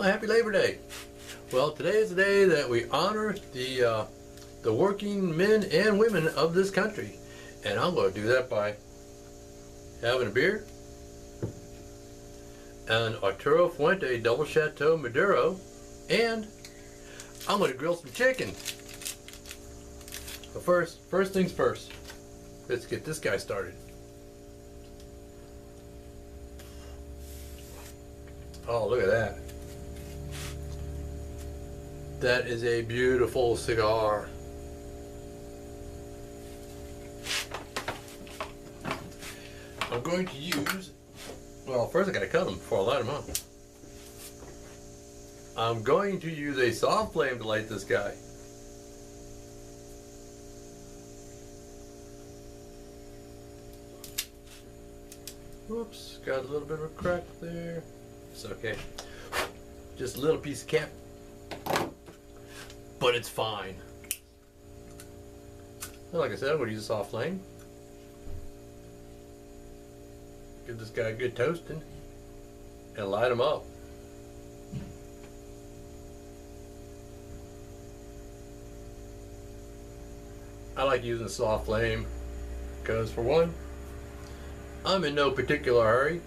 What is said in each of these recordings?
Well, happy Labor Day. Well, today is the day that we honor the working men and women of this country. And I'm going to do that by having a beer, an Arturo Fuente double Chateau Maduro, and I'm going to grill some chicken. But first things first, let's get this guy started. Oh, look at that. That is a beautiful cigar. I'm going to use, well, first I gotta cut them before I light them up. I'm going to use a soft flame to light this guy. Whoops, got a little bit of a crack there. It's okay. Just a little piece of cap. But it's fine. Well, like I said, I'm going to use a soft flame. Give this guy a good toasting and light him up. I like using a soft flame because, for one, I'm in no particular hurry.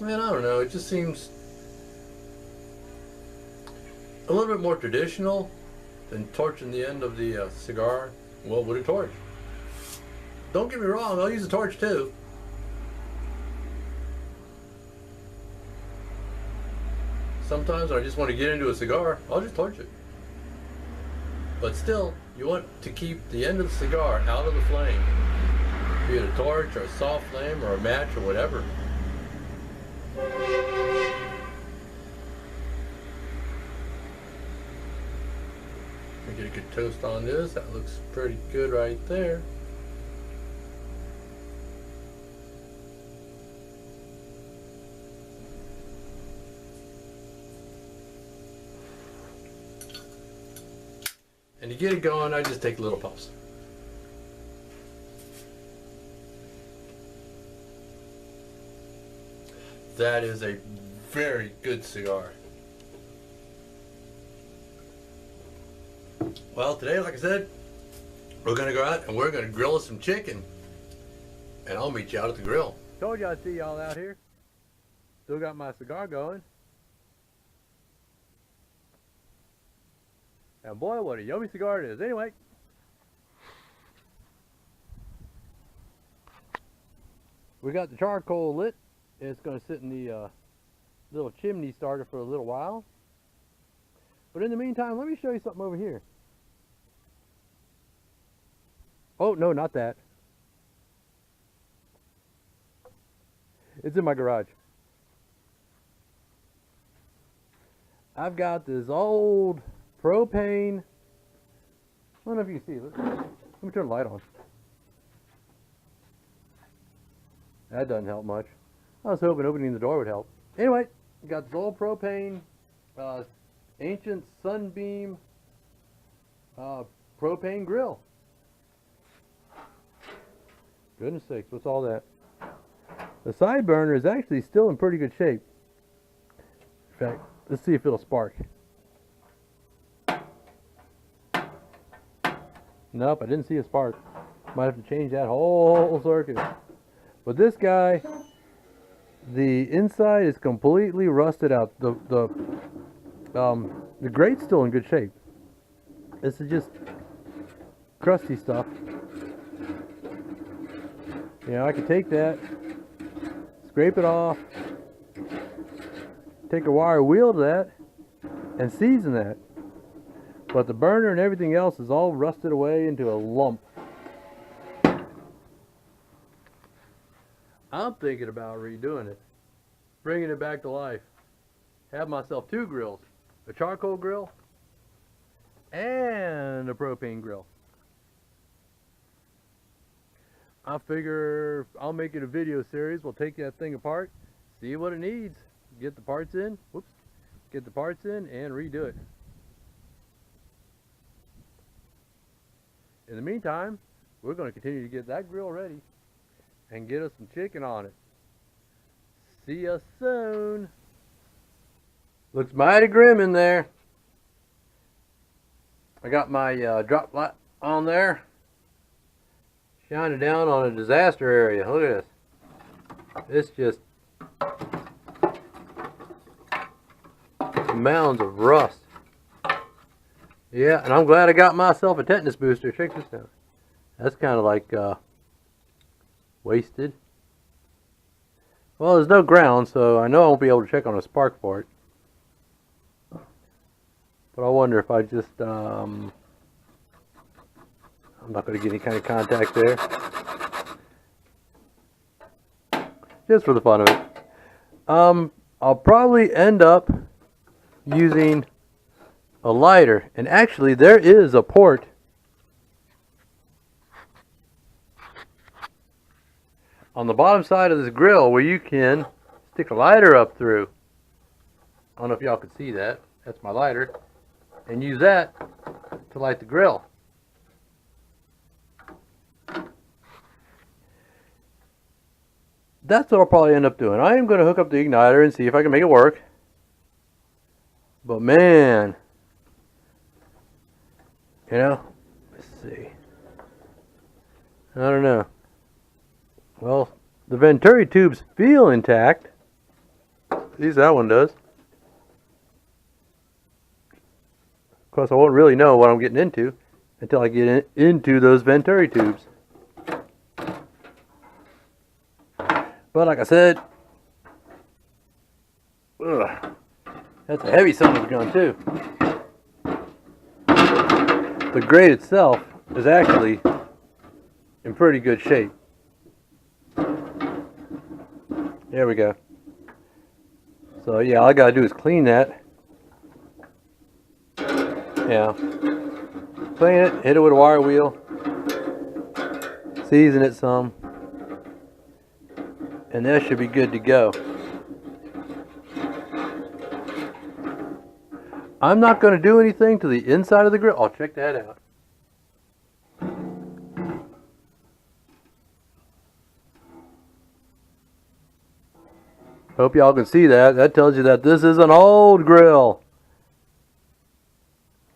Man, I don't know, it just seems a little bit more traditional than torching the end of the cigar, well, with a torch. Don't get me wrong, I'll use a torch too. Sometimes when I just want to get into a cigar, I'll just torch it. But still, you want to keep the end of the cigar out of the flame. Be it a torch or a soft flame or a match or whatever. Get a good toast on this. That looks pretty good right there. And to get it going, I just take little puffs. That is a very good cigar. Well, today, like I said, we're going to go out and we're going to grill us some chicken. And I'll meet you out at the grill. Told you I'd see y'all out here. Still got my cigar going. And boy, what a yummy cigar it is. Anyway. We got the charcoal lit. It's going to sit in the little chimney starter for a little while. But in the meantime, let me show you something over here. Oh, no, not that. It's in my garage. I've got this old propane. I don't know if you can see it. Let me turn the light on. That doesn't help much. I was hoping opening the door would help. Anyway, got this old propane, ancient Sunbeam propane grill. Goodness sakes, what's all that? The side burner is actually still in pretty good shape. In fact, let's see if it'll spark. Nope, I didn't see a spark. Might have to change that whole circuit. But this guy, the inside is completely rusted out. The grate's still in good shape. This is just crusty stuff. You know, I could take that, scrape it off, take a wire wheel to that, and season that. But the burner and everything else is all rusted away into a lump. I'm thinking about redoing it, bringing it back to life. Have myself two grills, a charcoal grill and a propane grill. I figure I'll make it a video series. We'll take that thing apart, see what it needs, get the parts in, get the parts in and redo it. In the meantime, we're going to continue to get that grill ready and get us some chicken on it. See you soon. Looks mighty grim in there. I got my drop light on there, shining down on a disaster area. Look at this. It's just mounds of rust. Yeah, and I'm glad I got myself a tetanus booster. Check this out. That's kind of like wasted. Well, there's no ground, so I know I won't be able to check on a spark for it. But I wonder if I just, I'm not going to get any kind of contact there. Just for the fun of it. I'll probably end up using a lighter. And actually, there is a port on the bottom side of this grill where you can stick a lighter up through. I don't know if y'all can see that. That's my lighter. And use that to light the grill. That's what I'll probably end up doing. I am going to hook up the igniter and see if I can make it work. But man, you know, let's see. I don't know. Well, the Venturi tubes feel intact. At least that one does. Of course, I won't really know what I'm getting into until I get into those Venturi tubes. But like I said, that's a heavy son of a gun too. The grate itself is actually in pretty good shape. There we go. So yeah, all I gotta do is clean that. Yeah. Clean it, hit it with a wire wheel, season it some, and that should be good to go. I'm not going to do anything to the inside of the grill. I'll check that out. Hope y'all can see that. That tells you that this is an old grill.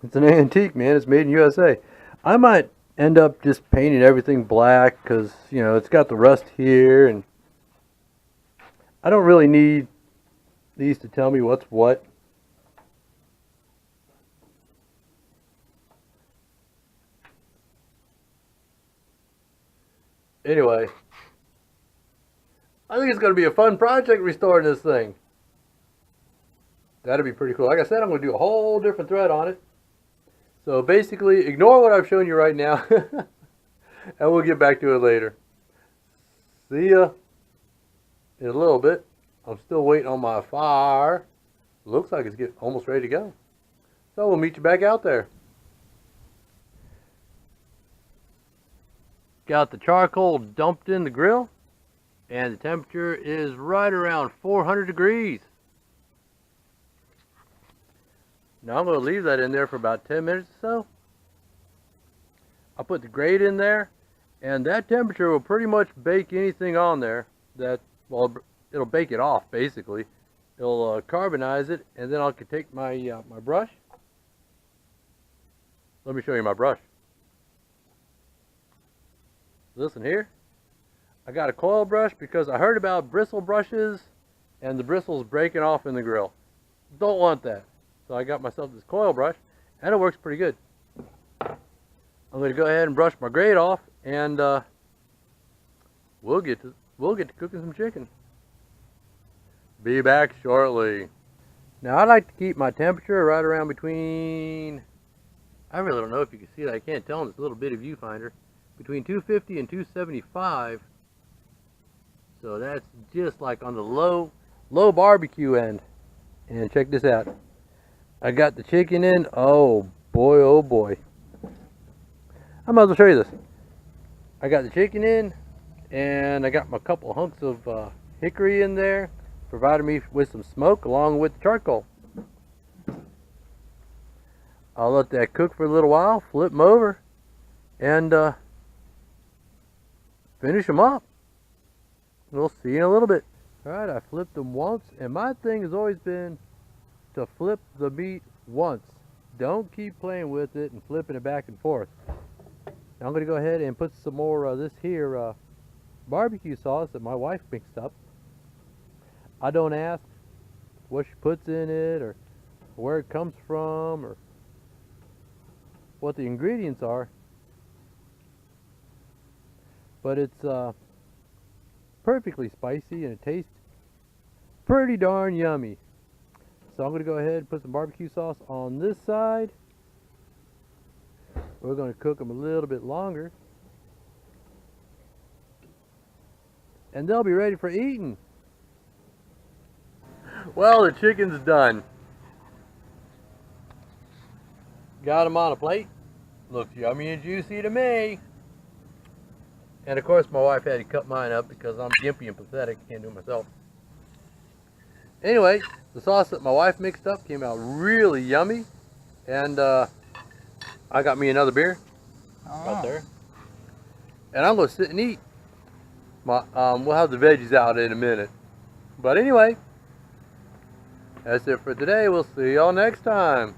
It's an antique, man. It's made in USA. I might end up just painting everything black because, you know, it's got the rust here, and I don't really need these to tell me what's what. Anyway, I think it's going to be a fun project restoring this thing. That'd be pretty cool. Like I said, I'm going to do a whole different thread on it. So basically, ignore what I've shown you right now, and we'll get back to it later. See ya in a little bit. I'm still waiting on my fire. Looks like it's getting almost ready to go. So we'll meet you back out there. Got the charcoal dumped in the grill, and the temperature is right around 400 degrees. Now I'm going to leave that in there for about 10 minutes or so. I'll put the grate in there, and that temperature will pretty much bake anything on there. That, well, it'll bake it off basically. It'll carbonize it, and then I can take my my brush. Let me show you my brush. Listen here. I got a coil brush because I heard about bristle brushes and the bristles breaking off in the grill. Don't want that. So I got myself this coil brush, and it works pretty good. I'm going to go ahead and brush my grate off, and we'll get to cooking some chicken. Be back shortly. Now I like to keep my temperature right around between, I really don't know if you can see that. I can't tell in this little bitty viewfinder. Between 250 and 275. So that's just like on the low barbecue end. And check this out. I got the chicken in. Oh boy, oh boy. I might as well show you this. I got the chicken in, and I got my couple hunks of hickory in there, providing me with some smoke along with the charcoal. I'll let that cook for a little while, flip them over, and finish them up. We'll see you in a little bit. Alright, I flipped them once, and my thing has always been to flip the meat once. Don't keep playing with it and flipping it back and forth. Now I'm going to go ahead and put some more of this here barbecue sauce that my wife mixed up. I don't ask what she puts in it or where it comes from or what the ingredients are, but it's perfectly spicy and it tastes pretty darn yummy. So I'm going to go ahead and put some barbecue sauce on this side. We're going to cook them a little bit longer, and they'll be ready for eating. Well, the chicken's done. Got them on a plate. Looks yummy and juicy to me. And of course my wife had to cut mine up because I'm gimpy and pathetic. Can't do it myself. Anyway, the sauce that my wife mixed up came out really yummy. And I got me another beer. Right there. And I'm going to sit and eat. We'll have the veggies out in a minute. But anyway, that's it for today. We'll see y'all next time.